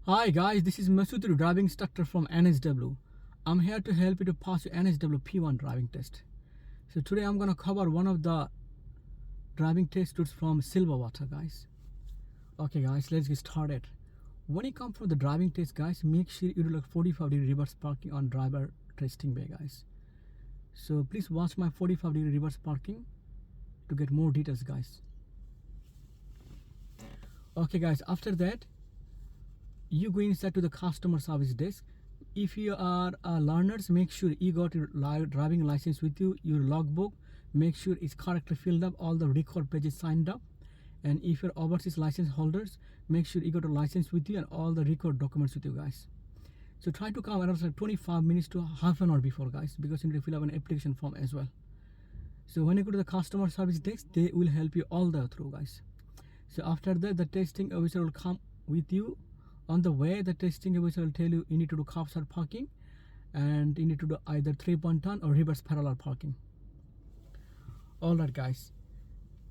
Hi guys, this is Masood, your driving instructor from NSW. I'm here to help you to pass your NSW P1 driving test. So today I'm gonna cover one of the driving test routes from Silverwater, guys. Okay guys, let's get started. When you come for the driving test, guys, make sure you do like 45-degree reverse parking on driver testing bay, guys. So please watch my 45-degree reverse parking to get more details, guys. Okay guys, after that you go inside to the customer service desk. If you are learners, make sure you got your driving license with you, your logbook, make sure it's correctly filled up, all the record pages signed up. And if you're overseas license holders, make sure you got a license with you and all the record documents with you, guys. So try to come around 25 minutes to half an hour before, guys, because you need to fill up an application form as well. So when you go to the customer service desk, they will help you all the way through, guys. So after that, the testing officer will come with you. On the way, the testing officer will tell you need to do curbside parking and you need to do either 3-point turn or reverse parallel parking. Alright guys,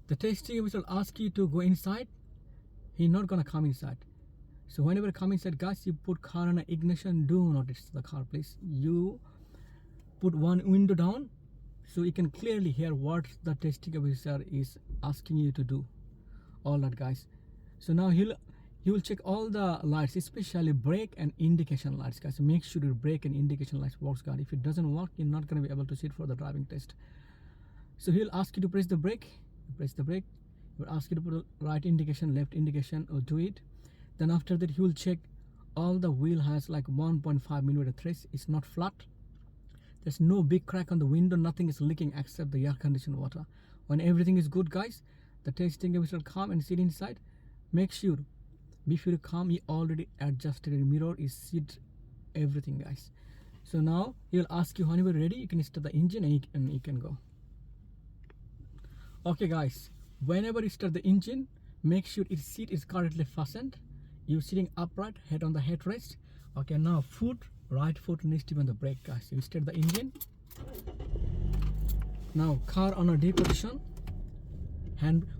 the testing officer will ask you to go inside. He's not gonna come inside. So whenever you come inside, guys, you put car on ignition. Do not touch the car, please. You put one window down so you can clearly hear what the testing officer is asking you to do. Alright guys, so now he will check all the lights, especially brake and indication lights, guys. So make sure your brake and indication lights works, guys. If it doesn't work, you're not going to be able to sit for the driving test. So he'll ask you to press the brake. You press the brake. He'll ask you to put a right indication, left indication, or do it. Then after that, he will check all the wheel has like 1.5 millimeter threads. It's not flat. There's no big crack on the window. Nothing is leaking except the air conditioned water. When everything is good, guys, the testing officer will come and sit inside. Make sure before you come, you already adjusted your mirror, you seat everything, guys. So now he'll ask you whenever you're ready, you can start the engine and you can go. Okay guys, whenever you start the engine, make sure its seat is correctly fastened. You're sitting upright, head on the headrest. Okay, now right foot needs to be on the brake, guys. You start the engine. Now car on a D position.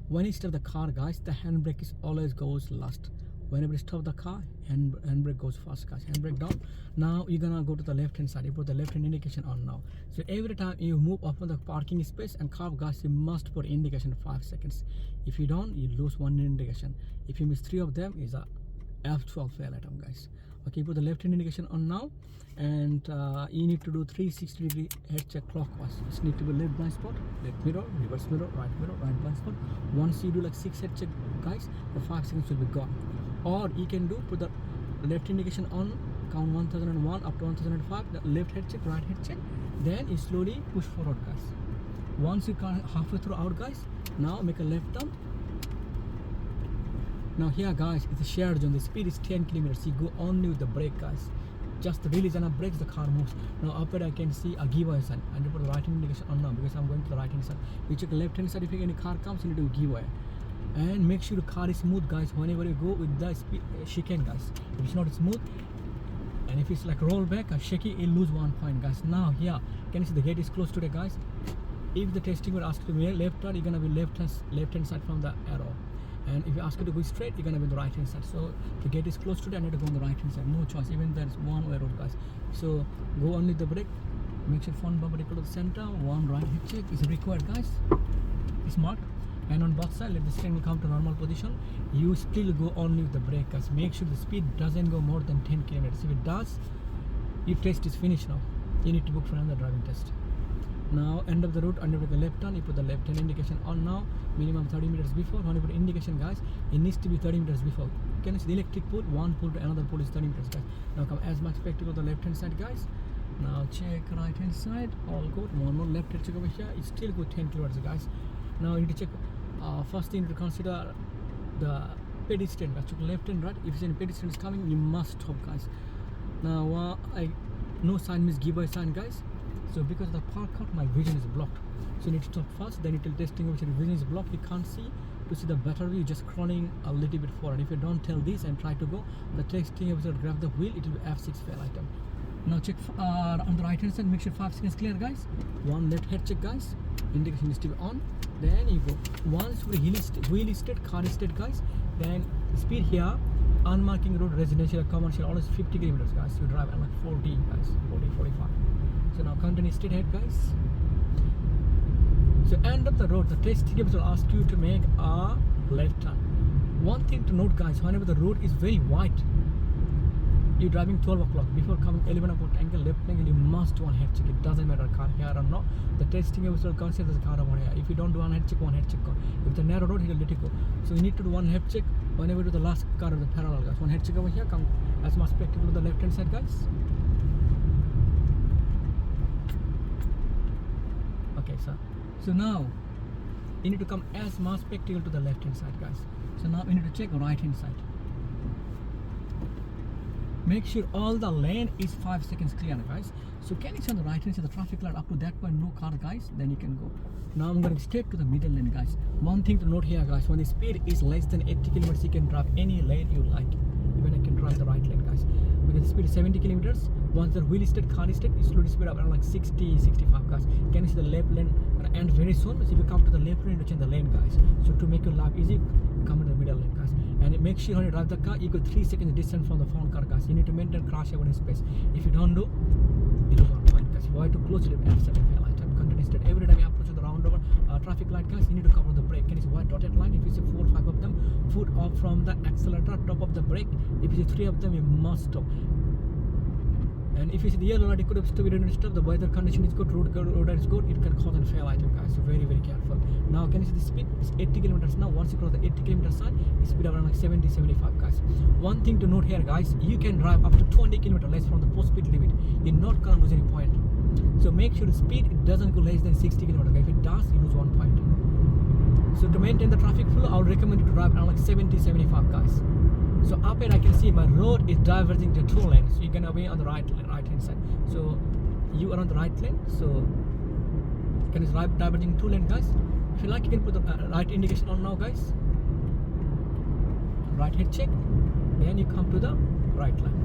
When you start the car, guys, the handbrake is always goes last. Whenever you stop the car, handbrake goes fast, guys. Handbrake down. Now you're gonna go to the left hand side. You put the left hand indication on now. So every time you move up on the parking space and car, guys, you must put indication 5 seconds. If you don't, you lose one indication. If you miss 3 of them, is a F12 fail item, guys. Okay, put the left hand indication on now, and you need to do 360-degree head check clockwise. It needs to be left blind spot, left mirror, reverse mirror, right blind spot. Once you do like 6 head check, guys, the 5 seconds will be gone. Or you can do put the left indication on, count 1001 up to 1005, the left head check, right head check, then you slowly push forward, guys. Once you come halfway through out, guys, now make a left turn. Now here, guys, it's a shared zone. The speed is 10 kilometers. You go only with the brake, guys. Just release and brakes, the car moves. Now up there I can see a giveaway sign. And you put the right hand indication on now because I'm going to the right hand side. You check the left hand side. If any car comes, you need to give away. And make sure the car is smooth, guys. Whenever you go with the speed chicane, guys. If it's not smooth, and if it's like roll back or shaky, you'll lose 1 point, guys. Now here, can you see the gate is closed today, guys? If the testing will ask you to be left turn, you're gonna be left hand side from the arrow. And if you ask you to go straight, you're gonna be on the right hand side. So the gate is closed today, I need to go on the right hand side. No choice, even there's one way road, guys. So go only the brake. Make sure front bumper equal to the center. One right hip check is required, guys. It's marked. And on both sides, let the steering come to normal position. You still go only with the brake, guys. Make sure the speed doesn't go more than 10 kilometers. If it does, your test is finished now. You need to book for another driving test. Now end of the route, under the left turn, you put the left hand indication on now, minimum 30 meters before. When you put indication, guys, it needs to be 30 meters before. Can you see the electric pole? One pole to another pole is 30 meters, guys. Now come as much back to the left hand side, guys. Now check right hand side, all good. One more left hand check over here. It's still good 10 kilometers, guys. Now you need to check. First thing you need to consider the pedestrian, guys. Check left and right. If any pedestrian is coming, you must stop, guys. Now no sign means giveaway sign, guys. So because of the park out, my vision is blocked. So you need to stop first, then it will testing which your vision is blocked. You can't see to see the better view, just crawling a little bit forward. If you don't tell this and try to go, the testing officer grab the wheel, it will be F6 fail item. Now check on the right hand side, make sure 5 seconds clear, guys. One left head check, guys. Indication is to be on. Then you go. Once the wheel is straight, car is straight, guys. Then speed here unmarking road, residential, commercial, always 50 kilometers, guys. You drive at like 40, guys, 40, 45. So now continue straight ahead, guys. So end of the road, the test tickets will ask you to make a left turn. One thing to note, guys, whenever the road is very wide, you're driving 12 o'clock, before coming 11 o'clock angle, left angle, you must do one head check. It doesn't matter car here or not. The testing will consider the car over here. If you don't do one head check on. If it's a narrow road, he will let you go. So you need to do one head check whenever you do the last car of the parallel, guys. One head check over here, come as much spectacle to the left hand side, guys. Okay, sir. So now you need to come as much spectacle to the left hand side, guys. So now we need to check right hand side. Make sure all the lane is 5 seconds clear, guys. So can you see on the right hand side the traffic light up to that point, no car, guys? Then you can go. Now I'm going straight to the middle lane, guys. One thing to note here, guys, when the speed is less than 80 kilometers, you can drive any lane you like. Even I can drive the right lane, guys. Because the speed is 70 kilometers. Once the wheel is dead, car is dead, you slowly speed up around like 60, 65, guys. Can you see the left lane and very soon? So if you come to the left lane, you change the lane, guys. So to make your life easy, you come to the middle lane, guys. And make sure when you drive the car, you go 3 seconds distance from the front car, guys. You need to maintain crash avoidance space. If you don't do, you lose 1 point, guys. Why to close it at 7 light time? Continuous state. Every time you approach the roundabout traffic light, guys, you need to cover the brake. Can you see white dotted line? If you see 4 or 5 of them, foot off from the accelerator, top of the brake. If you see 3 of them, you must stop. And if you see the yellow light, you could have stopped, you didn't stop. The weather condition is good, road is good, it can cause a fail item, guys. So very, very careful. Now can you see the speed? It's 80 kilometers now. Once you cross the 80 kilometers sign, you speed around like 70, 75, guys. One thing to note here, guys, you can drive up to 20 kilometers less from the post speed limit. You're not gonna lose any point. So make sure the speed it doesn't go less than 60 kilometers. If it does, you lose 1 point. So to maintain the traffic flow, I would recommend you to drive around like 70, 75, guys. So up here I can see my road is diverging to 2 lanes. So you're gonna be on the right hand side. So you are on the right lane. So you can drive diverging 2 lanes, guys. If you like, you can put the right indication on now, guys. Right head check. Then you come to the right line.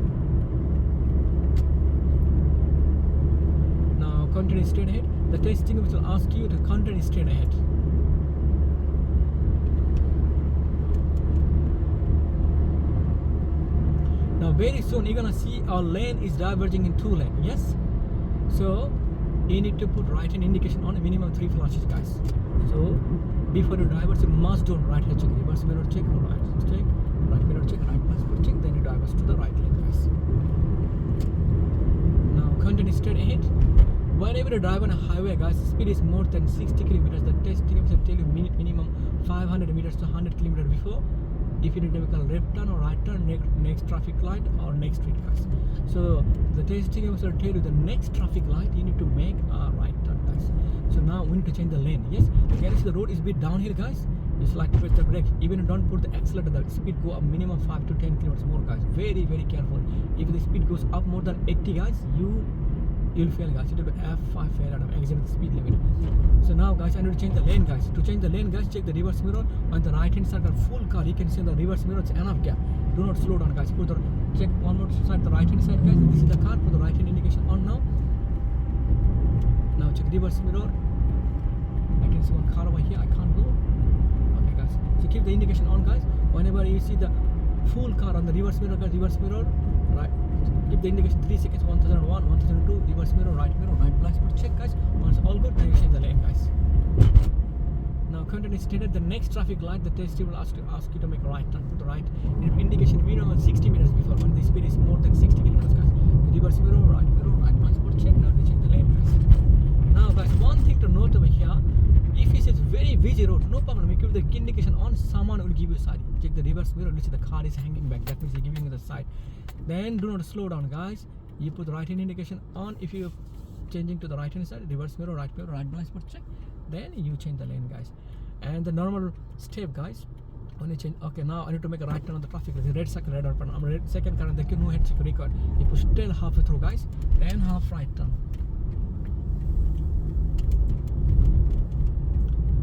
Now continue straight ahead. The testing which will ask you to continue straight ahead. Now very soon you're gonna see our lane is diverging in 2 lanes. Yes. So you need to put right hand indication on a minimum 3 flashes, guys. So before you divert, you must do right hand check, reverse mirror check, right check, right mirror check, right passport check. Then you divert to the right lane, guys. Now continue straight ahead. Whenever you drive on a highway, guys, speed is more than 60 kilometers. The testing will tell you minimum 500 meters to 100 kilometers before. If you need to make a left turn or right turn, next traffic light or next street, guys. So the testing will tell you the next traffic light you need to make a right turn, guys. So now we need to change the lane. Yes, can you see the road is a bit downhill, guys? Just like to press the brake. Even if you don't put the accelerator, the speed go up minimum 5 to 10 kilometers more, guys. Very, very careful. If the speed goes up more than 80, guys, you'll fail, guys. It will be F5 fail out of exit the speed limit. So now, guys, I need to change the lane, guys. To change the lane, guys, check the reverse mirror on the right hand side. Full car, you can see the reverse mirror. It's enough gap. Do not slow down, guys. Check one more side, the right hand side, guys. This is the car. Put the right hand indication on now. Now check reverse mirror. I can see one car over here. I can't go. Okay, guys. So keep the indication on, guys. Whenever you see the full car on the reverse mirror, guys, reverse mirror, right. Keep the indication 3 seconds, 1001, 1002, reverse mirror, right blind spot check, guys. Once all good, now you change the lane, guys. Now continue straight at the next traffic light. The tester will ask you to make a right turn. Put the right indication minimum 60 meters before when the speed is more than 60 kilometers, guys. The reverse mirror, right blind spot check. Now they change the lane, guys. Now, guys, one thing to note over here. If it is very busy road, no problem. You keep the indication on, someone will give you side. Check the reverse mirror, you see the car is hanging back. That means you're giving you the side. Then do not slow down, guys. You put the right hand indication on. If you're changing to the right hand side, reverse mirror, right blind spot check. Then you change the lane, guys. And the normal step, guys. When you change, okay, now I need to make a right turn on the traffic. The red circle, red open. I'm red second car, and the no head check record. You push till halfway through, guys. Then half right turn.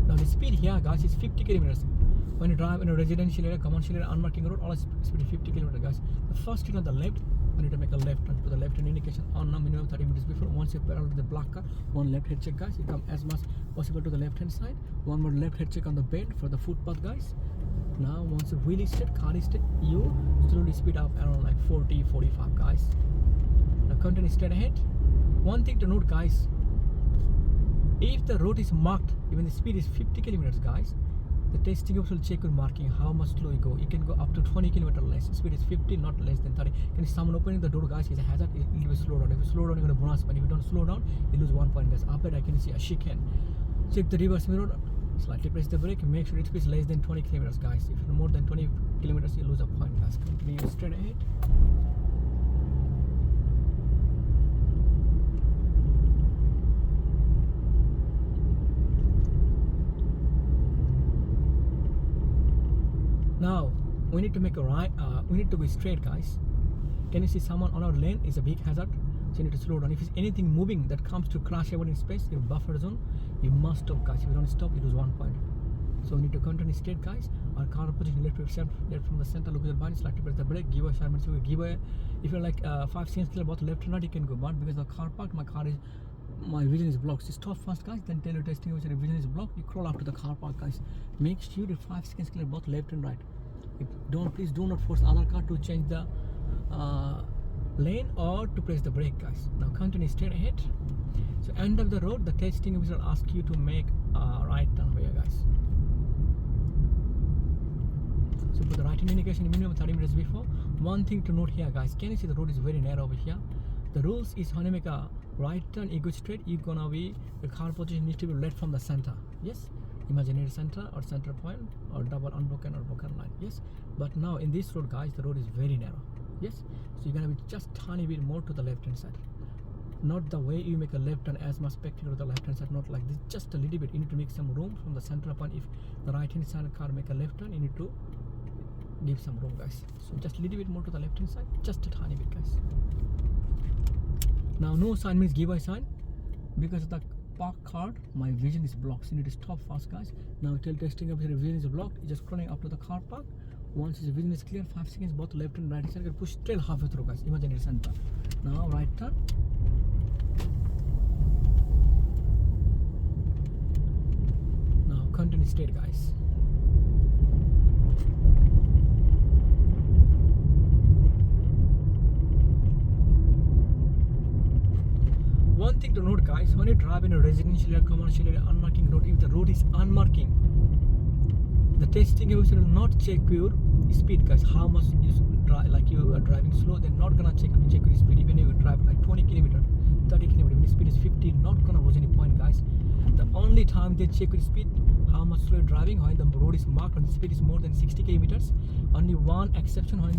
Now the speed here, guys, is 50 kilometers. When you drive in a residential area, commercial area, unmarking road, all speed is 50 kilometers, guys. The first street on the left, we need to make a left turn. Put the left hand indication on now, minimum 30 meters before. Once you parallel with the black car, one left head check, guys. You come as much possible to the left hand side. One more left head check on the bend for the footpath, guys. Now once the wheel is straight, car is straight, you slowly speed up around like 40, 45 guys. Now continue straight ahead. One thing to note guys, if the road is marked, even the speed is 50 kilometers guys, the testing will check your marking how much slow you go. You can go up to 20 kilometers less. Speed is 50, not less than 30. Can you someone opening the door guys is a hazard, it will slow down. If you slow down, you're gonna bonus point. If you don't slow down, you lose 1 point guys. After that I can see a chicane. Check the reverse mirror, slightly press the brake, make sure it is less than 20 kilometers guys. If you're more than 20 kilometers, you lose a point guys. Continue straight ahead. Now we need to make a right, we need to be straight guys. Can you see someone on our lane is a big hazard, so you need to slow down. If it's anything moving that comes to crash everyone in space, your buffer zone, you must stop guys. If you don't stop, you lose 1 point. So we need to continue straight guys. Our car position left from the center, look at the body, slightly press the brake, give a shot, so we give a, if you're like 5 seconds clear both left and right, you can go, but because the car parked, my vision is blocked. So stop fast guys, then tell your testing your vision is blocked, you crawl up to the car park guys. Make sure you 5 seconds clear both left and right. Please do not force other car to change the lane or to press the brake guys. Now continue straight ahead. So end of the road, the testing officer will ask you to make a right turn here guys. So put the right hand indication minimum 30 meters before. One thing to note here guys, can you see the road is very narrow over here? The rules is when you make a right turn, you go straight, you're gonna be, the car position needs to be led from the center. Yes, imaginary center or center point or double unbroken or broken line. Yes, but now in this road guys, the road is very narrow. Yes, so you're gonna be just tiny bit more to the left hand side, not the way you make a left turn as much spectacular to the left hand side, not like this, just a little bit. You need to make some room from the center point. If the right hand side car make a left turn, you need to give some room guys. So just a little bit more to the left hand side, just a tiny bit guys. Now no sign means give a sign, because of the park card my vision is blocked, so you need to stop fast guys. Now tell testing officer vision is blocked, you just running up to the car park. Once his vision is clear, 5 seconds both left and right side, you push straight halfway through guys, imaginary center. Now right turn. Now continue straight guys. One thing to note guys, when you drive in a residential or commercial area unmarking road, if the road is unmarking, the testing officer will not check your speed guys, how much you drive, like you are driving slow, they're not gonna check your speed. Even if you drive like 20 kilometers, 30 kilometers, when the speed is 50, not gonna lose any point guys. The only time they check your speed, how much slow you're driving, when the road is marked and the speed is more than 60 kilometers. Only one exception, when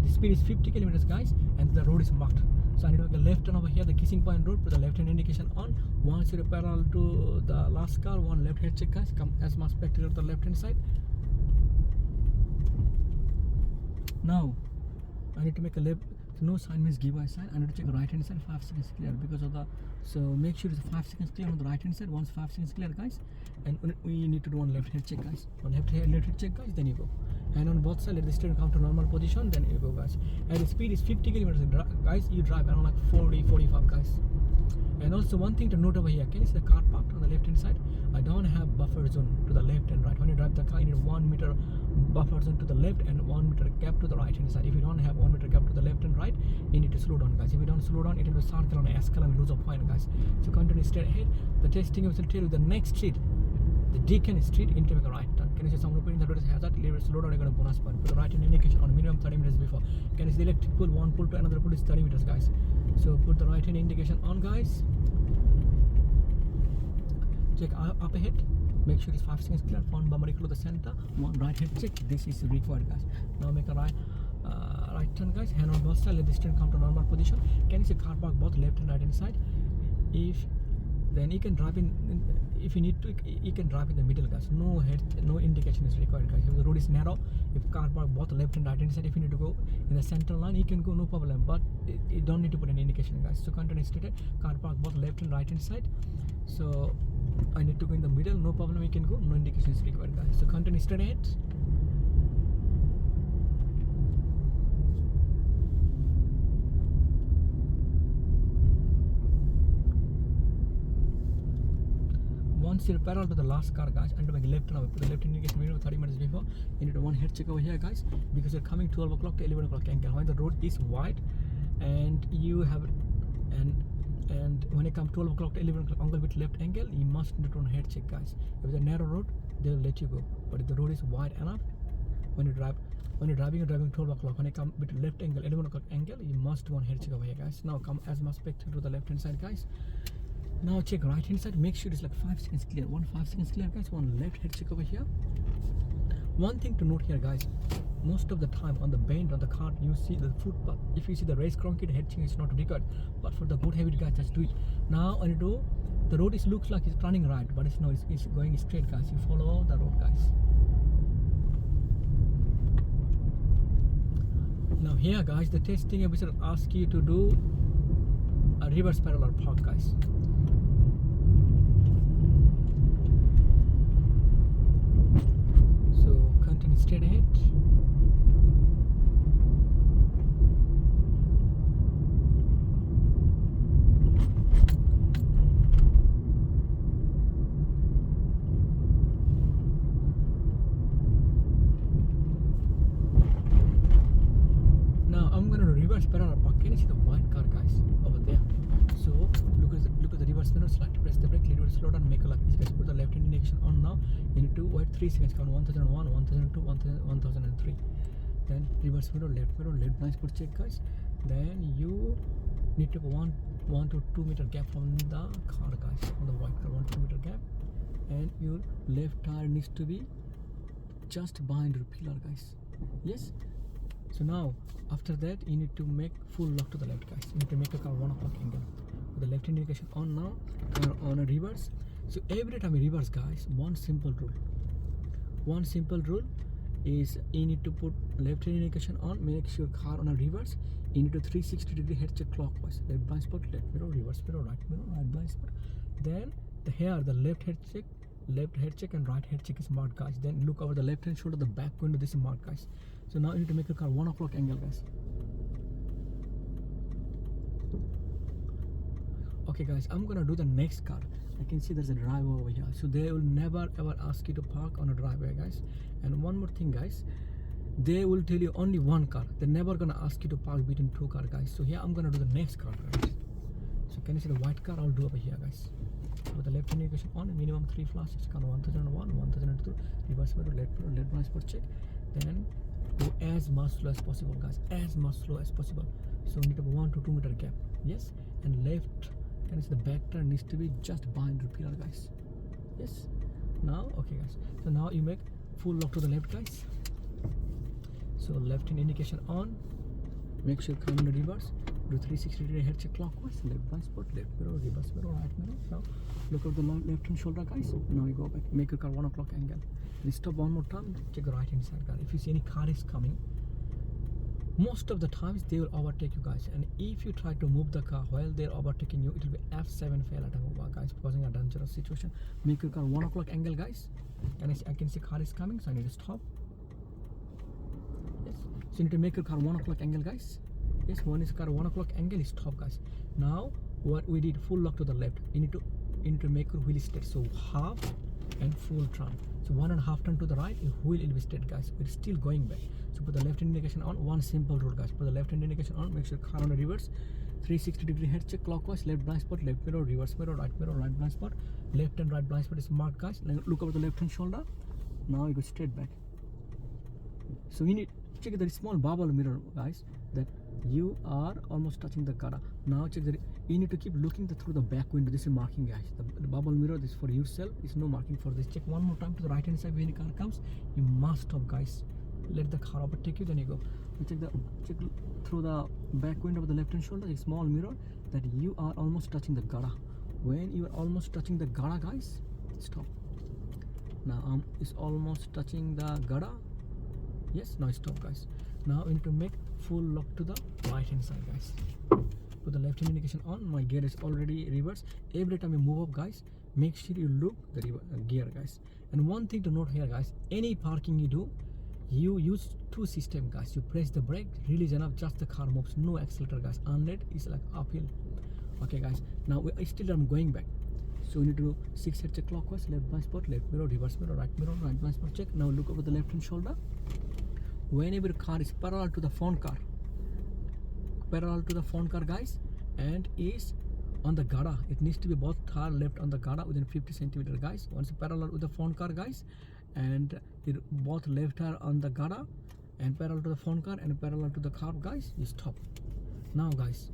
the speed is 50 kilometers guys and the road is marked. So I need to make a left turn over here, the kissing point road, put the left hand indication on. Once you're parallel to the last car, one left head check guys, come as much spectacular to the left hand side. Now I need to make a left, so no sign means give a sign. I need to check the right hand side, 5 seconds clear because of the, so make sure it's 5 seconds clear on the right hand side. Once 5 seconds clear guys, and we need to do one left hand check guys, one left hand check guys, then you go. And on both sides, let the steering come to normal position, then you go guys. And the speed is 50 kilometers guys, you drive around like 40, 45 guys. And also one thing to note over here, can you see the car parked on the left hand side? I don't have buffer zone to the left and right. When you drive the car, you need 1 meter buffer zone to the left and 1 meter gap to the right hand side. If you don't have 1 meter gap to the left and right, you need to slow down guys. If you don't slow down, it will be circle on S column and lose a point guys. So continue straight ahead. The testing will tell you the next street, the Deacon Street, you need to make a right turn. Can you see someone opening the door is hazard, leave it slow down, you're going to bonus point. Put the right hand indication on minimum 30 meters before. Can you see the electric pole, one pole to another pole is 30 meters guys. So put the right hand indication on guys. Check up ahead, make sure it's 5 seconds clear, one bumper equal to the center, one right hand check, this is required guys. Now make a right turn guys, hand on both sides, let the steering come to normal position. Can you see car park both left and right hand side? If then you can drive in, if you need to, you can drive in the middle guys. No head, no indication is required guys. If the road is narrow, if car park both left and right hand side, if you need to go in the center line, you can go, no problem, but you don't need to put any indication guys. So continue straight, car park both left and right hand side. So I need to go in the middle, no problem, you can go, no indication is required guys. So continue straight ahead. once you're parallel to the last car, guys, and to make left now, put the left indication minimum 30 minutes before. You need one head check over here, guys, because you're coming 12 o'clock to 11 o'clock angle. When the road is wide, and you have and when you come 12 o'clock to 11 o'clock angle with left angle, you must need one head check, guys. If it's a narrow road, they'll let you go. But if the road is wide enough, when you're driving 12 o'clock. When you come with left angle, 11 o'clock angle, you must do one head check over here, guys. Now come as much spectator to the left hand side, guys. Now check right hand side. Make sure it's like 5 seconds clear. 5 seconds clear, guys. One left head check over here. One thing to note here, guys. Most of the time on the bend on the car, you see the footpath. If you see the race cronk, head check is not required. But for the good habit, guys, just do it. Now when you do, the road looks like it's turning right, but it's no, it's going straight, guys. You follow the road, guys. Now here, guys, the testing officer asks you to do a reverse parallel park, guys. So continue straight ahead. Parallel park. Can you see the white car, guys, over there? So look at the reverse mirror. Select, press the brake, little bit slow down, make a lock. Easy, guys. Put the left hand indication on now. You need to wait 3 seconds. Count 1001, 1002, 1003. Then reverse mirror, left blind spot check, guys. Then you need to go 1 to 2 meter gap from the car, guys, from the white car. 1 to 2 meter gap, and your left tire needs to be just behind your pillar, guys. Yes. So now, after that, you need to make full lock to the left, guys. You need to make a car 1 o'clock angle. With the left indication on now, car on a reverse. So every time you reverse, guys, one simple rule is you need to put left hand indication on, make sure car on a reverse. You need to 360-degree head check clockwise. Left blind spot, left mirror, reverse mirror, right blind spot. Then the left head check and right head check is marked, guys. Then look over the left hand shoulder, the back window, this is marked, guys. So now you need to make your car 1 o'clock angle, guys. Okay, guys, I'm gonna do the next car. I can see there's a driveway over here, so they will never ever ask you to park on a driveway, guys. And one more thing, guys, they will tell you only one car. They're never gonna ask you to park between 2 cars, guys. So here I'm gonna do the next car, guys. So can you see the white car? I'll do over here, guys. With the left hand indication on, minimum 3 flashes. Count 1001, 1002, reverse mirror, left blind spot check. Then go as much slow as possible, guys. As much slow as possible. So we need to go 1 to 2 meter gap. Yes, and left. Can you see the back tire needs to be just behind your pillar, guys. Yes. Now, okay, guys. So now you make full lock to the left, guys. So left hand indication on. Make sure come in the reverse. Do 360-degree head check clockwise. Left blind spot, left mirror, reverse mirror, right mirror. Now look at the left hand shoulder, guys. Now you go back. Make your car 1 o'clock angle. And stop one more time. Check the right hand side, guys. If you see any car is coming, most of the times they will overtake you, guys. And if you try to move the car while they're overtaking you, it will be F7 failure attack over, guys, causing a dangerous situation. Make your car 1 o'clock angle, guys. And I can see car is coming, so I need to stop. Yes. So you need to make your car 1 o'clock angle, guys. Yes, one is car 1 o'clock angle is stop, guys. Now what we did, full lock to the left. You need to make your wheel straight. So half and full turn. So 1.5 turn to the right, your wheel will be straight, guys. We're still going back. So put the left hand indication on. One simple rule, guys. Put the left hand indication on. Make sure car on the reverse. 360-degree head check clockwise. Left blind spot, left mirror, reverse mirror, right blind spot. Left and right blind spot is marked, guys. Now look over the left hand shoulder. Now you go straight back. So you need check the small bubble mirror, guys, that you are almost touching the car. Now check that you need to keep looking through the back window. This is marking, guys. The bubble mirror, this is for yourself. It's no marking for this. Check one more time to the right hand side. When the car comes, you must stop, guys. Let the car overtake you, then you go. You check through the back window of the left hand shoulder, a small mirror, that you are almost touching the gara. When you are almost touching the gara, guys, stop. Now it's almost touching the gara. Yes, now stop, guys. Now we need to make full lock to the right hand side, guys. Put the left hand indication on. My gear is already reversed. Every time you move up, guys, make sure you look the gear, guys. And one thing to note here, guys, any parking you do, you use 2 systems, guys. You press the brake, release enough, just the car moves, no accelerator, guys. Unless it's like uphill. Okay, guys, now I'm going back. So we need to do 6 head check clockwise, left blind spot, left mirror, reverse mirror, right blind spot check. Now look over the left hand shoulder. Whenever your car is parallel to the front car, guys, and is on the gutter, it needs to be both car left on the gutter within 50 centimeter, guys. Once parallel with the front car, guys, and both left are on the gutter and parallel to the front car and parallel to the car, guys, you stop. Now, guys,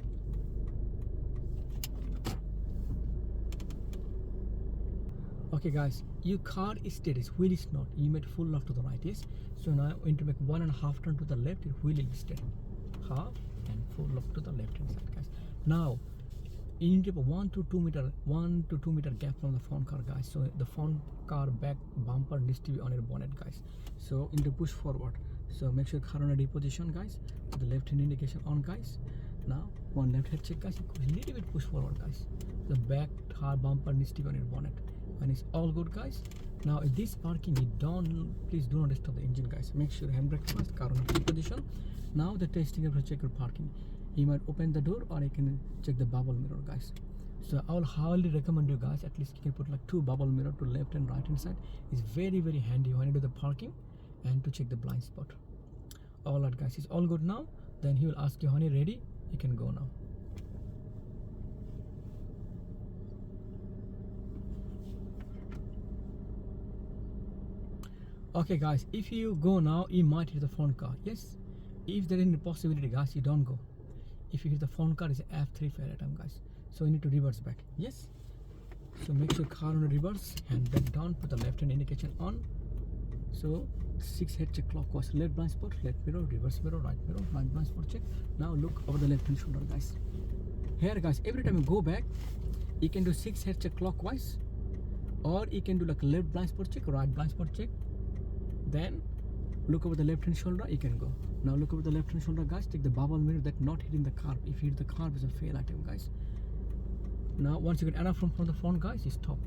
okay, guys, your car is steady, wheel is not. You made full left to the right, yes. So now we need to make 1.5 turn to the left. Your wheel is steady, half and full left to the left hand side, guys. Now you need to put 1 to 2 meter gap from the front car, guys. So the front car back bumper needs to be on your bonnet, guys. So you need to push forward. So make sure car on a D position, guys. Put the left hand indication on, guys. Now one left head check, guys. A little bit push forward, guys. The back car bumper needs to be on your bonnet. And it's all good, guys. Now in this parking, please do not stop the engine, guys. Make sure handbrake first, car on a D position. Now the testing of check your parking. You might open the door or you can check the bubble mirror, guys. So I will highly recommend you guys, at least you can put like 2 bubble mirror to left and right hand side. It's very handy when you do the parking and to check the blind spot. All right, guys, it's all good now. Then he will ask you, honey, ready? You can go now. Okay, guys, if you go now, you might hit the front car. Yes, if there is any possibility, guys, you don't go. If you hit the front car, it's F3 fair item, guys. So you need to reverse back. Yes. So make sure car on a reverse, hand back down, put the left hand indication on. So 6 head check clockwise, left blind spot, left mirror, reverse mirror, right blind spot check. Now look over the left hand shoulder, guys. Here, guys, every time you go back, you can do 6 head check clockwise, or you can do like left blind spot check, right blind spot check. Then look over the left hand shoulder, you can go. Now look over the left hand shoulder, guys. Take the bubble mirror that not hitting the curb. If you hit the curb, it's a fail item, guys. Now once you get enough from the front, guys, you stop.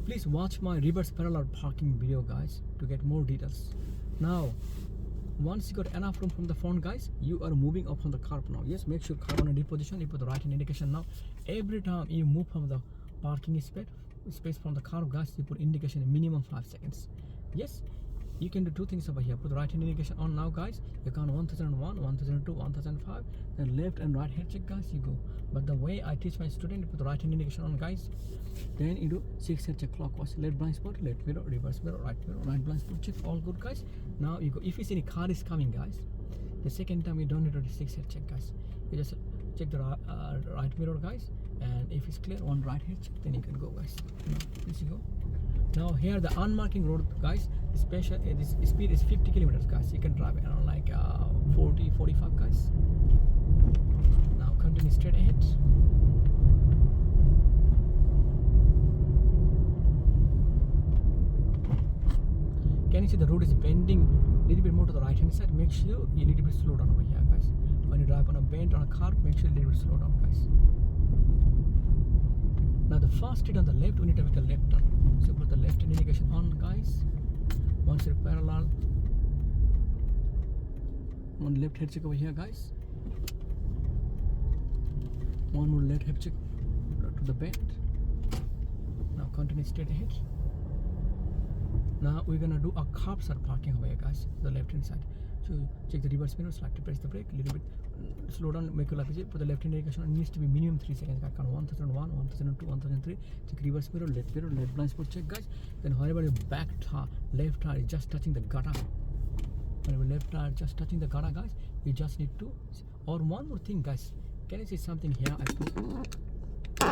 Please watch my reverse parallel parking video, guys, to get more details. Now once you got enough room from the front, guys, you are moving up on the curb now. Yes, make sure car on a D position. You put the right hand indication. Now every time you move from the parking space from the curb, guys, you put indication minimum 5 seconds. Yes, you can do 2 things over here. Put the right hand indication on now, guys. You count 1001, 1002, 1005. Then left and right hand check, guys, you go. But the way I teach my student, you put the right hand indication on, guys. Then you do 6 head check clockwise, left blind spot, left mirror, reverse mirror, right blind spot check. All good, guys. Now you go. If you see any car is coming, guys, the second time you don't need to do 6 head check, guys. You just check the right mirror, guys. And if it's clear, one right head check, then you can go, guys. Now please you go. Now here the unmarking road, guys, special this speed is 50 kilometers, guys. You can drive around like 40, 45, guys. Now continue straight ahead. Can you see the road is bending a little bit more to the right hand side? Make sure you little bit slow down over here, guys. When you drive on a bend on a curb, make sure you little bit slow down, guys. Now the first street on the left, we need to make a left turn. So put the left hand indication on, guys. Once you're parallel, one left head check over here, guys. One more left head check to the bend. Now continue straight ahead. Now we're gonna do a curb side parking over here, guys, the left hand side. So check the reverse mirror, slightly press the brake, a little bit slow down, make your life easy. Put the left hand indication, it needs to be minimum 3 seconds. I count 1001, 1002, 1003. Check reverse mirror, left blind spot check, guys. Then whenever your back tire, left tire is just touching the gutter, whenever left tire just touching the gutter, guys, you just need to. Or one more thing, guys, can you see something here?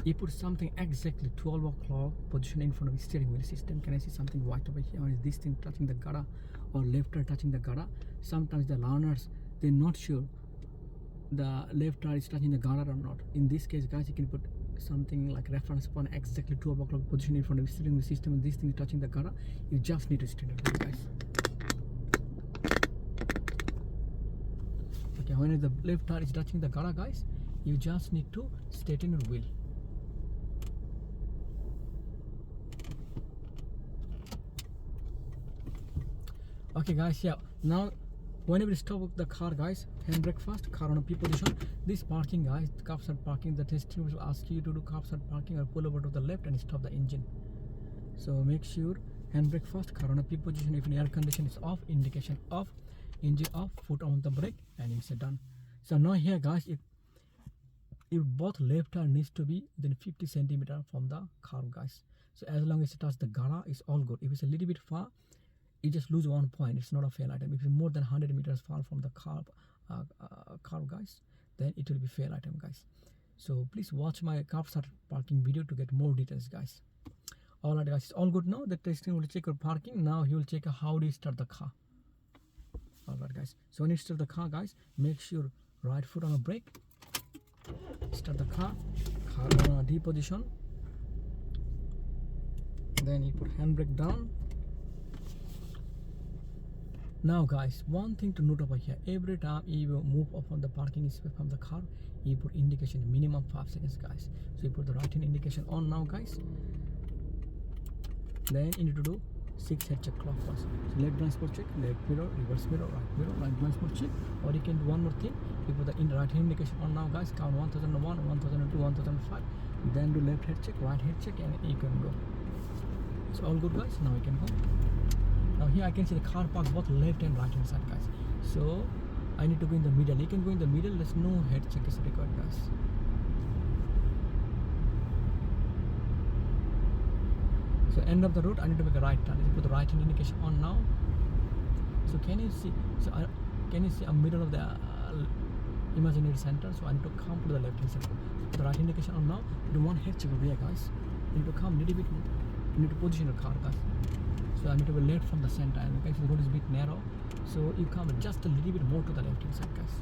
You put something exactly 12 o'clock position in front of the steering wheel system. Can I see something white over here? Or is this thing touching the gutter or left tire touching the gutter? Sometimes the learners, they're not sure the left tire is touching the gutter or not. In this case, guys, you can put something like reference point exactly 12 o'clock position in front of the steering wheel system, and this thing is touching the gutter. You just need to straighten it, guys. Okay, when the left tire is touching the gutter, guys, you just need to straighten your wheel. Okay, guys, yeah, now whenever you stop the car, guys, handbrake first, car on a P position. This parking, guys, curbside parking, the testing will ask you to do curbside parking or pull over to the left and stop the engine. So make sure handbrake first, car on a P position. If an air condition is off, indication off, engine off, foot on the brake, and it's done. So now here, guys, if both left turn needs to be within 50 centimeter from the curb, guys. So as long as it touches the gara, it's all good. If it's a little bit far, you just lose 1 point. It's not a fail item. If it's more than 100 meters far from the curb, guys, then it will be fail item, guys. So please watch my curbside parking video to get more details, guys. All right, guys, it's all good now. The testing will check your parking. Now he will check how do you start the car. All right, guys. So when you start the car, guys, make sure right foot on the brake. Start the car on a D position. Then you put handbrake down. Now, guys, one thing to note over here: every time you move up on the parking space from the car, you put indication minimum 5 seconds, guys. So you put the right hand indication on now, guys. Then you need to do 6 head check clockwise. So left blind spot check, left mirror, reverse mirror, right blind spot check. Or you can do one more thing: you put the right hand indication on now, guys. Count 1001, 1002, 1005. Then do left head check, right head check, and you can go. It's all good, guys. Now you can go. Now here I can see the car park both left and right hand side, guys. So I need to go in the middle. You can go in the middle. There's no head check is required, guys. So end of the road, I need to make a right turn. You put the right hand indication on now. So can you see? So can you see a middle of the imaginary center? So I need to come to the left hand side. Put the right indication on now. Do one head check over here, guys. You need to come a little bit. You need to position your car, guys. So I need to be left from the center, and guys, the road is a bit narrow. So you come just a little bit more to the left hand side, guys.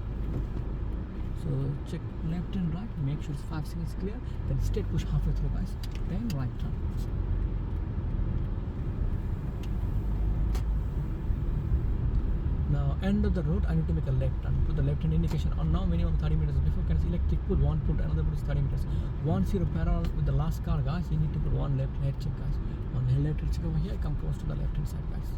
So check left and right. Make sure it's 5 seconds clear. Then straight push halfway through, guys. Then right turn. Now end of the road, I need to make a left turn. Put the left hand indication on now, minimum 30 meters before. Can see electric put one put, another put is 30 meters. 10 parallel with the last car, guys. You need to put one left head check, guys. One left head check over here, come close to the left hand side, guys.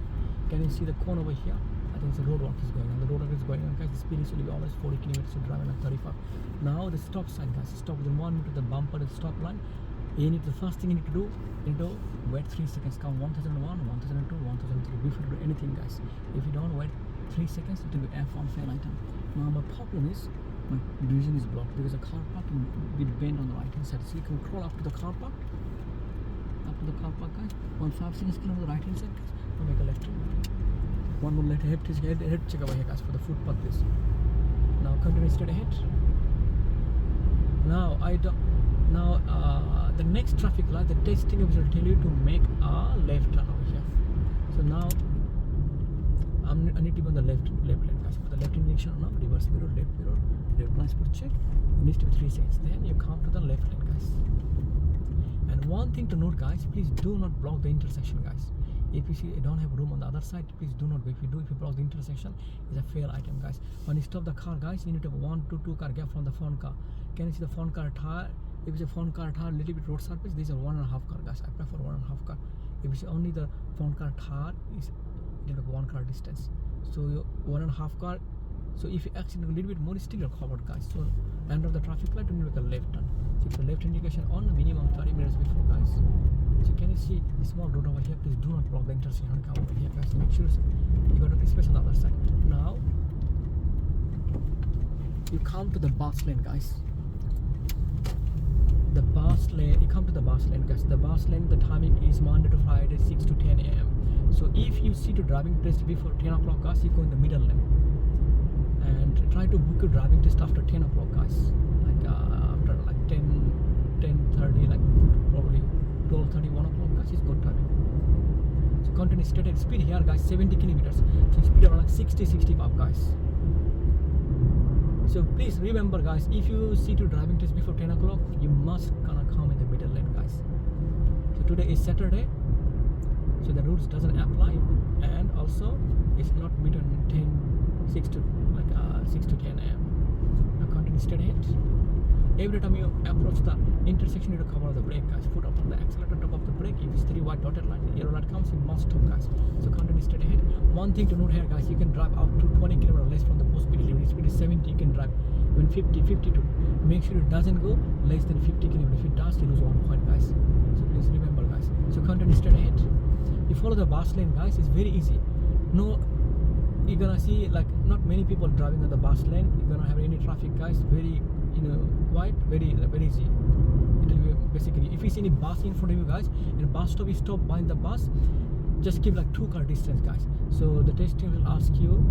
Can you see the cone over here? I think the road work is going on. The road work is going on, guys. The speed is will be always 40 kilometers to drive at 35. Now the stop sign, guys. Stop within 1 meter the bumper, the stop line. The first thing you need to do, you need to wait 3 seconds. Count 1001, 1002, 1003 before you do anything, guys. If you don't wait 3 seconds, it will be F1 fail item. Now my problem is my vision is blocked because the car park will be bent on the right hand side. So you can crawl up to the car park. Up to the car park, guys. 5 seconds clear on the right hand side, guys. Or make a left turn. One more left head check over here, guys, for the footpath, please. Now continue straight ahead. Now the next traffic light, the testing will tell you to make a left turn over here. So now I need to go on the left lane, guys. Put the left indication on now, reverse mirror, left blind spot check. It needs to be 3 seconds. Then you come to the left lane, guys. And one thing to note, guys, please do not block the intersection, guys. If you see you don't have room on the other side, please do not go. If you block the intersection, it's a fail item, guys. When you stop the car, guys, you need to have 1 to 2 car gap from the front car. Can you see the front car tire? If it's a front car tire, little bit road surface, these are 1.5 car, guys. I prefer 1.5 car. If it's only the front car tire, is it will 1 car distance. So 1.5 car. So if you accident a little bit more, still you're covered, guys. So end of the traffic light, you need to make a left turn. So if the left indication on, minimum 30 meters before, guys. So can you see the small road over here? Please do not block the intersection. Come over here, guys. Make sure you got a space on the other side. Now you come to the bus lane, guys. The bus lane. You come to the bus lane, guys. The bus lane. The timing is Monday to Friday, 6 to 10 a.m. So if you see the driving test before 10 o'clock, guys, you go in the middle lane. And try to book your driving test after 10 o'clock, guys. Like after like 10:30, like probably 12:30, 1 o'clock, guys, is good timing. So continue straight at speed here, guys, 70 kilometers. So speed around like 60, 65, guys. So please remember, guys, if you see to driving test before 10 o'clock, you must gonna come in the middle lane, guys. So today is Saturday, so the rules doesn't apply, and also it's not between 6 to 10 a.m. Now continue straight ahead. Every time you approach the intersection, you need to cover the brake, guys. Foot up on the accelerator, top of the brake. If it's 3 white dotted line, the yellow line light comes, you must stop, guys. So continue straight ahead. One thing to note here, guys, you can drive up to 20 km less from the post speed limit. Speed is 70, you can drive even 50, 52. Make sure it doesn't go less than 50 km. If it does, you lose 1 point, guys. So please remember, guys. So continue straight ahead. You follow the bus lane, guys. It's very easy. No, you're gonna see like not many people driving on the bus lane. You're gonna have any traffic, guys. Very, quiet, very easy. It will be basically, if you see any bus in front of you, guys, in a bus stop, you stop behind the bus, just keep like 2 car distance, guys. So the testing will ask you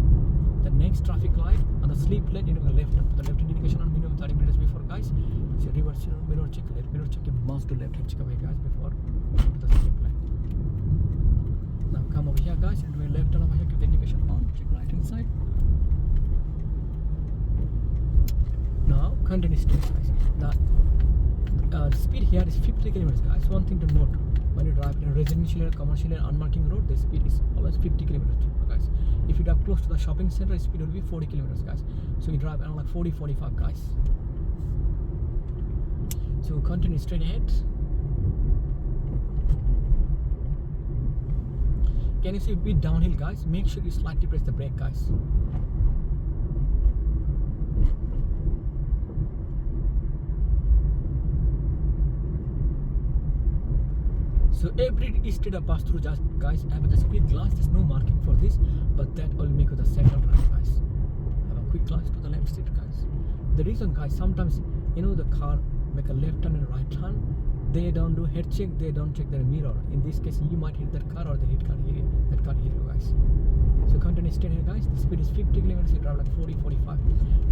the next traffic light on the sleep lane, the left indication on minimum 30 minutes before, guys. So reverse mirror check, you must do left hand check away, guys, before the sleep lane. Now come over here, guys, and do a left turn over here, keep the indication on, check right hand side. Now continue straight, guys. The speed here is 50 kilometers, guys. One thing to note, when you drive in a residential or commercial and unmarking road, the speed is always 50 kilometers, guys. If you drive close to the shopping center, the speed will be 40 kilometers, guys. So you drive around like 40, 45, guys. So continue straight ahead. Can you see a bit downhill, guys? Make sure you slightly press the brake, guys. So every street I pass through, just guys, have a speed glass. There's no marking for this, but that will make you the second right, guys. Have a quick glance to the left street, guys. The reason, guys, sometimes the car make a left turn and a right turn. They don't do head check. They don't check their mirror. In this case, you might hit that car or the hit car here. That car hit you, guys. So continue straight here, guys. The speed is 50 kilometers. You drive like 40, 45.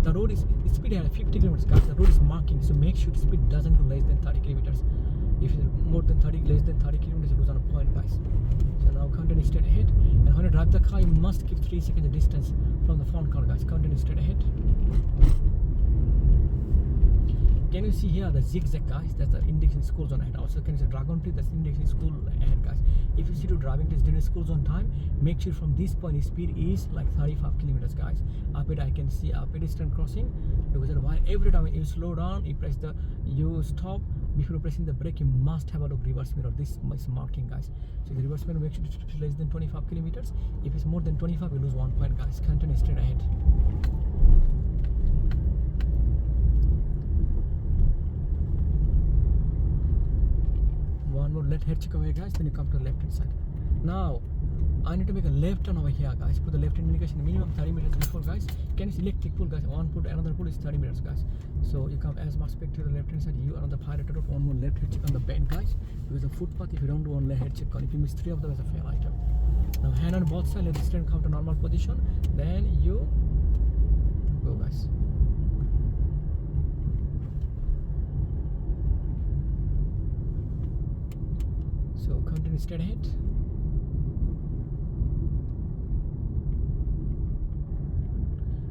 The road is speed here 50 kilometers, guys. The road is marking, so make sure the speed doesn't go less than 30 kilometers. If it's more than 30, less than 30 kilometers, you lose on a point, guys. So now continue straight ahead. And when you drive the car, you must keep 3 seconds distance from the front car, guys. Continue straight ahead. Can you see here the zigzag, guys? That's the indication school zone ahead. Also, can you see dragon tree? That's indication school ahead, guys. If you see to driving test during school zone time, make sure from this point speed is like 35 kilometers, guys. Up it, I can see a pedestrian crossing. Because every time you slow down, you stop. Before pressing the brake, you must have a look reverse mirror. This is marking, guys. So the reverse mirror, make sure it's less than 25 kilometers. If it's more than 25, you lose 1 point, guys. Continue straight ahead. One more left head check away, guys. Then you come to the left hand side. Now I need to make a left turn over here, guys. Put the left hand indication minimum 30 meters before, guys. Can you see electric pool, guys? One put, another pool is 30 meters, guys. So you come as much back to the left hand side. You are on the fire road. One more left head check on the bend, guys. Because the footpath, if you don't do one left head check on, if you miss 3 of them, it's a fail item. Now hand on both sides, let the stand come to normal position. Then you go, guys. So continue straight ahead.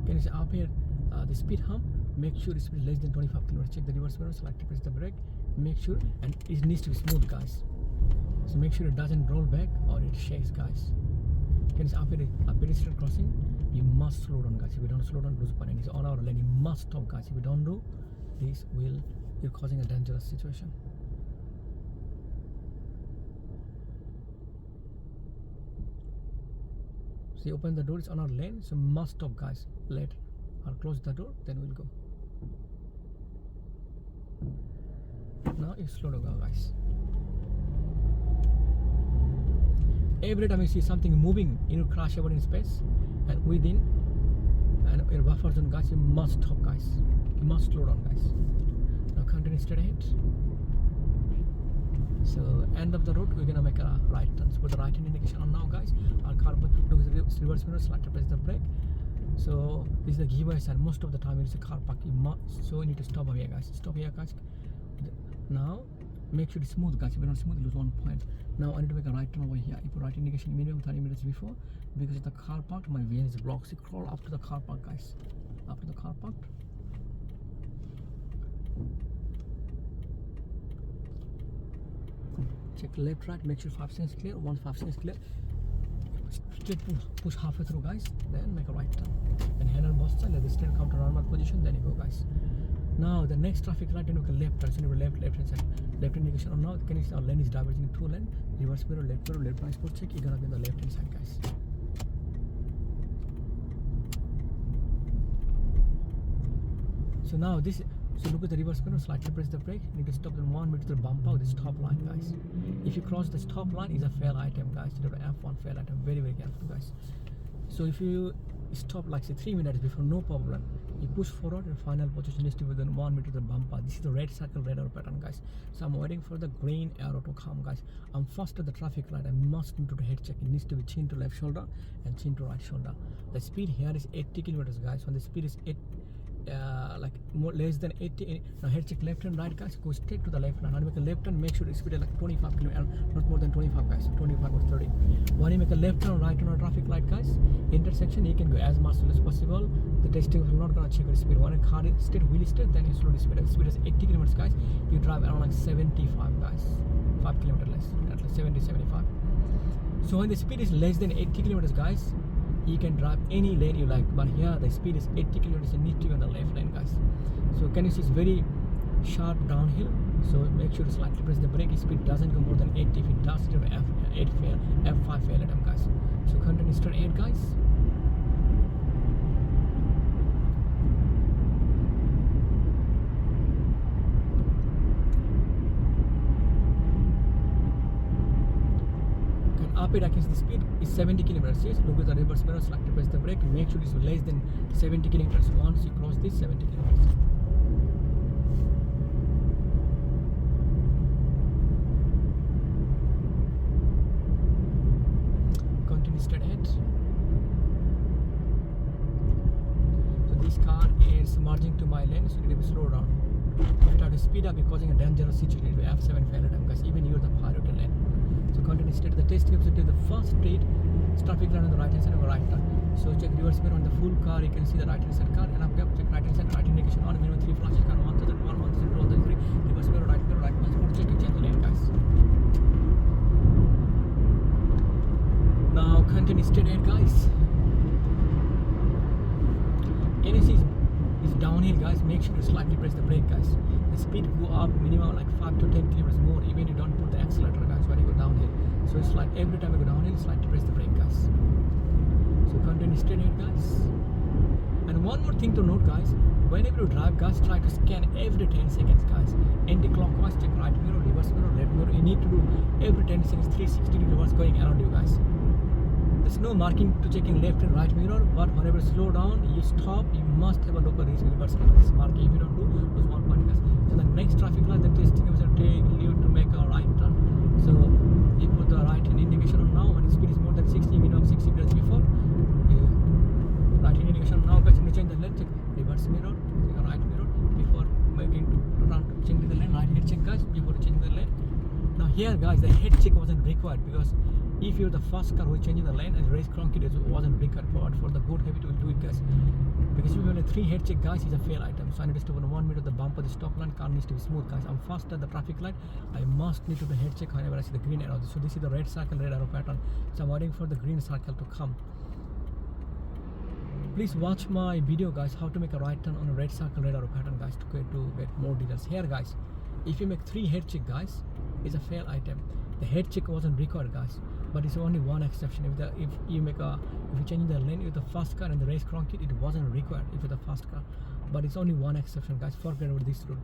Can you see up here the speed hump? Make sure it's less than 25 kilometers. Check the reverse mirror, select press the brake. Make sure, and it needs to be smooth, guys. So make sure it doesn't roll back or it shakes, guys. Can you see up here a pedestrian crossing? You must slow down, guys. If you don't slow down, lose point. And it's on our lane. You must stop, guys. If you don't do this, you're causing a dangerous situation. See, open the door, it's on our lane, so must stop, guys. Let or close the door, then we'll go. Now you slow down, guys. Every time you see something moving, you crash over in space and within and your buffer zone, guys, you must stop, guys. You must slow down, guys. Now continue straight ahead. So end of the road, we're gonna make a right turn. So put the right hand indication on now, guys. Our car looks reverse mirror, select to press the brake. So this is the giveaway sign. Most of the time it is a car park. So you need to stop here, guys. Stop here, guys. Now make sure it's smooth, guys. If you're not smooth, you lose 1 point. Now I need to make a right turn over here. You put right indication minimum 30 minutes before, because the car park, my van is blocked. So crawl up to the car park, guys. Up to the car park. Check left, right, make sure 5 seconds clear. Once 5 seconds clear, straight push halfway through, guys. Then make a right turn. And hand on both sides, let the stand come to normal position. Then you go, guys. Now the next traffic light, you make a left turn. So you left hand side. Left indication on now. Can you see our lane is diverging in 2 lanes? Reverse reverse mirror, left blind spot check, you're gonna be on the left hand side, guys. So now so look at the reverse mirror, slightly press the brake, you need to stop the 1 meter bump out the stop line, guys. If you cross the stop line, is a fail item, guys. You have F1 fail item, very careful, guys. So if you stop like say 3 minutes before, no problem. You push forward, your final position is to within 1 meter the bumper. This is the red circle, red arrow pattern, guys. So I'm waiting for the green arrow to come, guys. I'm first at the traffic light. I must need to the head check. It needs to be chin to left shoulder and chin to right shoulder. The speed here is 80 kilometers, guys. When the speed is less than 80, now head check left and right, guys. Go straight to the left line. When you make a left turn, make sure the speed is like 25 kilometers, not more than 25, guys. 25 or 30. When you make a left turn, right turn on a traffic light, guys, intersection, you can go as much as possible. The testing is not gonna check your speed. When a car is straight, wheel straight, then you slow the speed. The speed is 80 kilometers, guys. You drive around like 75, guys. 5 kilometers less, at least 70, 75. So when the speed is less than 80 kilometers, guys, you can drive any lane you like, but here the speed is 80 kilometers, you need to be on the left lane, guys. So can you see it's very sharp downhill, so make sure to slightly press the brake. If speed doesn't go more than 80, if it does, it will F5 fail at them, guys. So continue straight ahead, guys. Up it, I can see the speed is 70 kilometers. Yes, look at the reverse mirror, slightly press the brake, make sure it's less than 70 kilometers once you cross this 70 kilometers. Continue straight ahead. So this car is merging to my lane, so you need to slow down. If you try to speed up, you're causing a dangerous situation. You have F7 fail at them, guys. Even you're the priority lane. So continue straight. The test gives it to the first straight traffic light on the right hand side of the right turn. So check reverse mirror on the full car. You can see the right hand side car, and up check right hand side, right indication on, minimum 3 flashes car, 1001, 1002, 1003. Reverse mirror, right transport check. You change the lane, guys. Now continue straight ahead, guys. Can you see it's downhill, guys? Make sure to slightly press the brake, guys. The speed go up minimum like 5 to 10 kilometers more, even you don't put the accelerator, guys, when you go downhill. So it's like every time you go downhill, slightly press the brake, guys. So continue straight ahead, guys. And one more thing to note, guys, whenever you drive, guys, try to scan every 10 seconds, guys. Anti-clockwise, check right mirror, reverse mirror, left mirror. You need to do every 10 seconds, 360 degrees going around you, guys. There's no marking to check in left and right mirror, but whenever you slow down, you stop, you must have a look at this reverse mirror. This marking, if you don't do, lose 1 point, guys. So the next traffic light, the testing is going to take you to make a right turn. So you put the right hand indication on now, when the speed is more than 60, minimum 60 meters before. Right hand indication now, guys, you need to change the lane, check reverse mirror, check the right mirror before making turn, changing the lane, right head check, guys, before changing the lane. Now here, guys, the head check wasn't required because if you're the first car who is changing the lane and race cronky, it wasn't required for the good habit will do it, guys. Because if you have a 3 head check, guys, is a fail item. So I need to stop on 1 meter the bumper, the stop line, car needs to be smooth, guys. I'm fast at the traffic light. I must need to the head check whenever I see the green arrow. So this is the red circle, red arrow pattern. So I'm waiting for the green circle to come. Please watch my video, guys, how to make a right turn on a red circle, red arrow pattern, guys, to get more details. Here, guys, if you make 3 head check, guys, it's a fail item. The head check wasn't required, guys, but it's only one exception. If you change the lane with the fast car and the race cronk it wasn't required if it's the fast car, but it's only one exception, guys. Forget about this rule.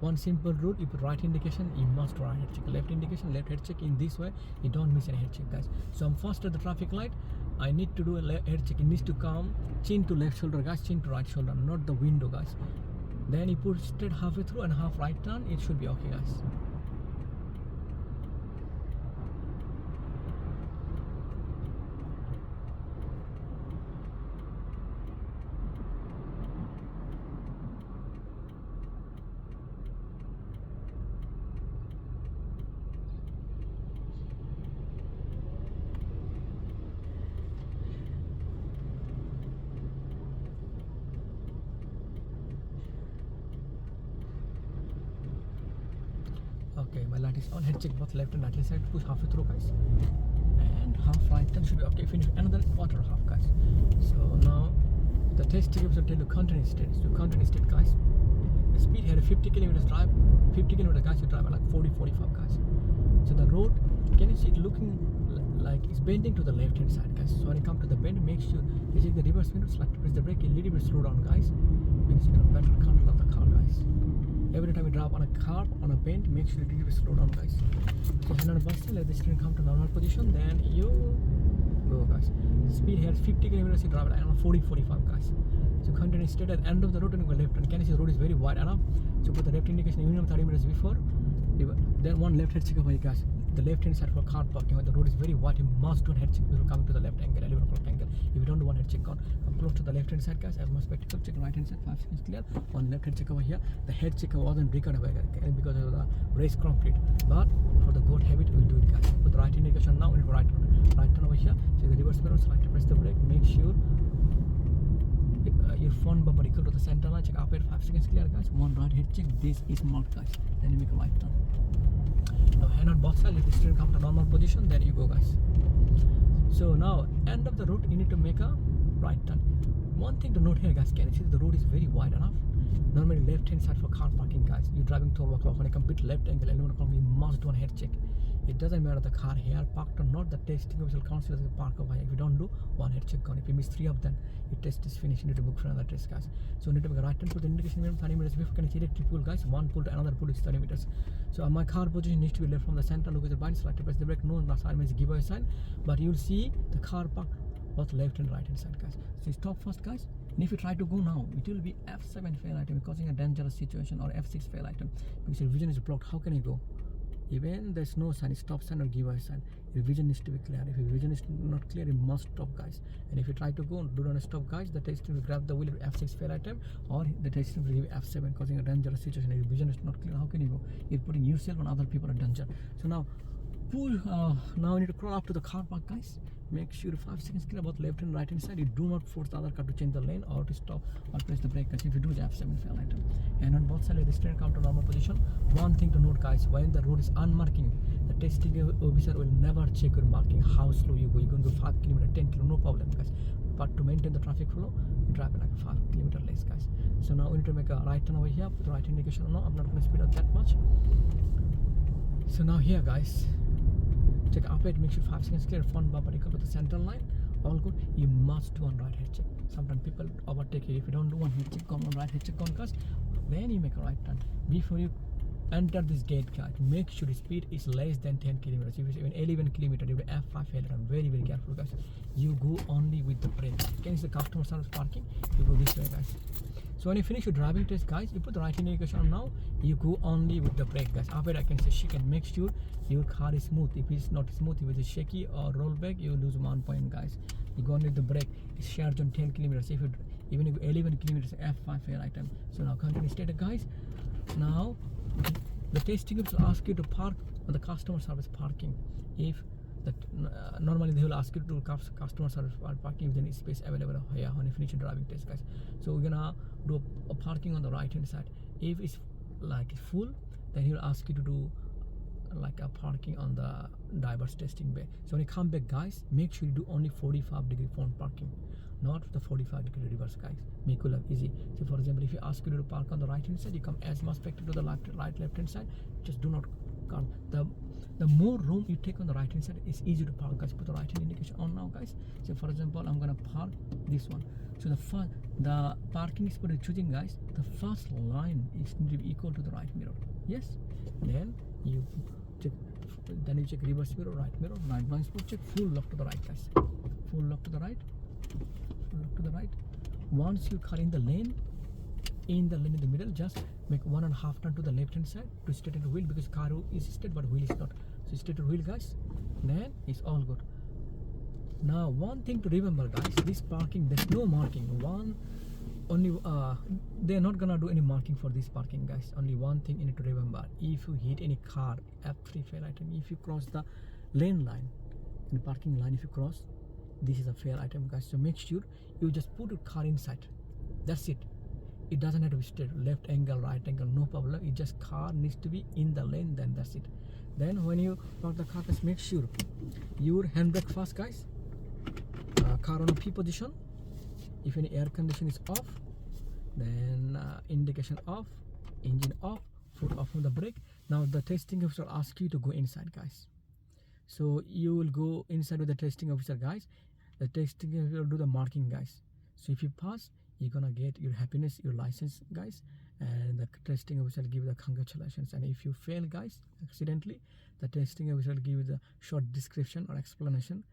One simple rule: you put right indication, you must right head check. Left indication, left head check. In this way, you don't miss any head check, guys. So I'm first at the traffic light. I need to do a head check. It needs to come chin to left shoulder, guys, chin to right shoulder, not the window, guys. Then you put straight halfway through and half right turn. It should be okay, guys. Okay, my light is on. Head check both left and right hand side. Push halfway through, guys. And half right turn should be okay. Finish another quarter half, guys. So now the test tips will tell you continuous state. So continuous state, guys. The speed here is 50 kilometers drive. 50 kilometers, guys, you drive at like 40, 45, guys. So the road Can you see it looking like it's bending to the left hand side, guys? So when you come to the bend, make sure you check the reverse mirror, select press the brake a little bit, slow down, guys. Because you get a better control of the car, guys. Every time you drop on a curb, on a bend, make sure you slow down, guys. So hand on the bus, let the steering come to normal position, then you go, guys. The speed here is 50 kilometers, you drive it around 40-45, guys. So continue straight at the end of the road and go left. And can you see the road is very wide enough? So put the left indication minimum 30 meters before. Then one left head check over here, guys. The left hand side for car parking. When the road is very wide, you must do a head check before coming to the left angle, 11 o'clock angle. If you don't do one head check on, come close to the left hand side, guys. As much spectacle, check right hand side, 5 seconds clear. One left hand check over here. The head check wasn't recorded because of the race concrete. But for the good habit, we'll do it, guys. Put the right indication now, and right turn over here. Check the reverse mirror, select to press the brake. Make sure your front bumper equal to the center line. Check up at 5 seconds clear, guys. One right head check. This is marked, guys. Then you make a right turn. Now hand on both sides, let the steering come to normal position. There you go, guys. So now end of the road, you need to make a right turn. One thing to note here, guys, can you see the road is very wide enough? Normally left hand side for car parking, guys. You're driving 12 o'clock, when you come bit left angle 11 o'clock, you must do a head check. It doesn't matter the car here parked or not, the testing official counts as a park over here. If you don't do one head check on, if you miss 3 of them, your test is finished. You need to book for another test, guys. So you need to make a right turn, put the indication minimum 30 meters before. Can you see electric pull, guys? One pull to another pull is 30 meters. So my car position needs to be left from the center. Look at the blind, select to press the brake. No, the side means give away sign, but you'll see the car parked both left and right hand side, guys. So stop first, guys. And if you try to go now, it will be F7 fail item, causing a dangerous situation, or F6 fail item, because your vision is blocked. How can you go? Even there's no sign, stop sign or give away sign, your vision needs to be clear. If your vision is not clear, you must stop, guys. And if you try to go, do not stop, guys. The testing will grab the wheel with F6 fail item, or the testing will give F7, causing a dangerous situation. If your vision is not clear, how can you go? You're putting yourself and other people in danger. So now now you need to crawl up to the car park, guys. Make sure 5 seconds clear about left and right hand side. You do not force the other car to change the lane or to stop or press the brake, guys. If you do, the F7 fail item. And on both sides, let the steering come to normal position. One thing to note, guys, when the road is unmarking, the testing officer will never check your marking, how slow you go. You're going to go 5 km, 10 km, no problem, guys. But to maintain the traffic flow, you drive like 5 km less, guys. So now we need to make a right turn over here. Put the right indication. No, I'm not going to speed up that much. So now here, guys, check up it, make sure 5 seconds clear, front bumper equal to the center line, all good. You must do one right head check. Sometimes people overtake you. If you don't do one head check on, one right head check on, guys, then you make a right turn. Before you enter this gate, guys, make sure the speed is less than 10 kilometers. If it's even 11 kilometers, you have F5 failure. I'm very, very careful, guys. You go only with the brake. Can you see the customer service parking? You go this way, guys. So when you finish your driving test, guys, you put the right indication on now. You go only with the brake, guys. After I can say shake and make sure your car is smooth. If it's not smooth, if it's shaky or roll back, you lose 1 point, guys. You go only with the brake. It's shared on 10 kilometers. If you even if 11 kilometers, F5 fail item. So now continue straight, guys. Now the testing will ask you to park on the customer service parking. If that normally they will ask you to do customer service parking if there is space available here when you finish your driving test, guys. So we're gonna do a parking on the right hand side. If it's like full, then he will ask you to do like a parking on the driver's testing bay. So when you come back, guys, make sure you do only 45-degree front parking, not the 45-degree reverse, guys. Make it easy. So for example, if you ask you to park on the right hand side, you come as much back to the left hand side. Just do not come. The more room you take on the right hand side, it's easy to park, guys. Put the right hand indication on now, guys. So for example, I'm gonna park this one. So the parking spot you're choosing, guys, the first line is need to be equal to the right mirror. Yes. Then you check. Then you check reverse mirror, right blind spot check, full lock to the right, guys. Full lock to the right. Full lock to the right. Once you car in the lane in the middle, just make 1.5 turn to the left hand side to straighten the wheel, because car is straight but wheel is not. So straighten the wheel, guys. Then it's all good. Now one thing to remember, guys, this parking, there's no marking. They're not gonna do any marking for this parking, guys. Only one thing you need to remember: if you hit any car, F3 fail item. If you cross the lane line, in the parking line, if you cross, this is a fail item, guys. So make sure you just put your car inside. That's it. It doesn't have to be straight, left angle, right angle, no problem. It just car needs to be in the lane, then that's it. Then when you park the car, just make sure your handbrake first, guys. Car on a P position. If any air condition is off, then indication off, engine off, foot off on the brake. Now the testing officer will ask you to go inside, guys. So you will go inside with the testing officer, guys. The testing officer will do the marking, guys. So if you pass, you're gonna get your happiness, your license, guys, and the testing officer will give you the congratulations. And if you fail, guys, accidentally, the testing officer will give you the short description or explanation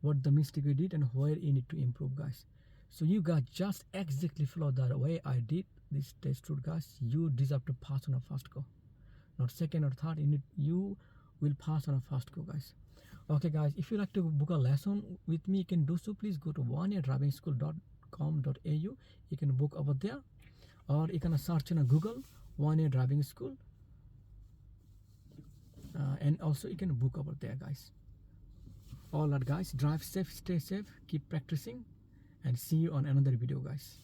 what the mistake you did and where you need to improve, guys. So you guys just exactly follow the way I did this test route, guys. You deserve to pass on a first go, not second or third. You will pass on a first go, guys. Okay, guys, if you like to book a lesson with me, you can do so. Please go to waniadrivingschool.com.au. You can book over there, or you can search in a Google Wania Driving School, and also you can book over there, guys. All right, guys, drive safe, stay safe, keep practicing, and see you on another video, guys.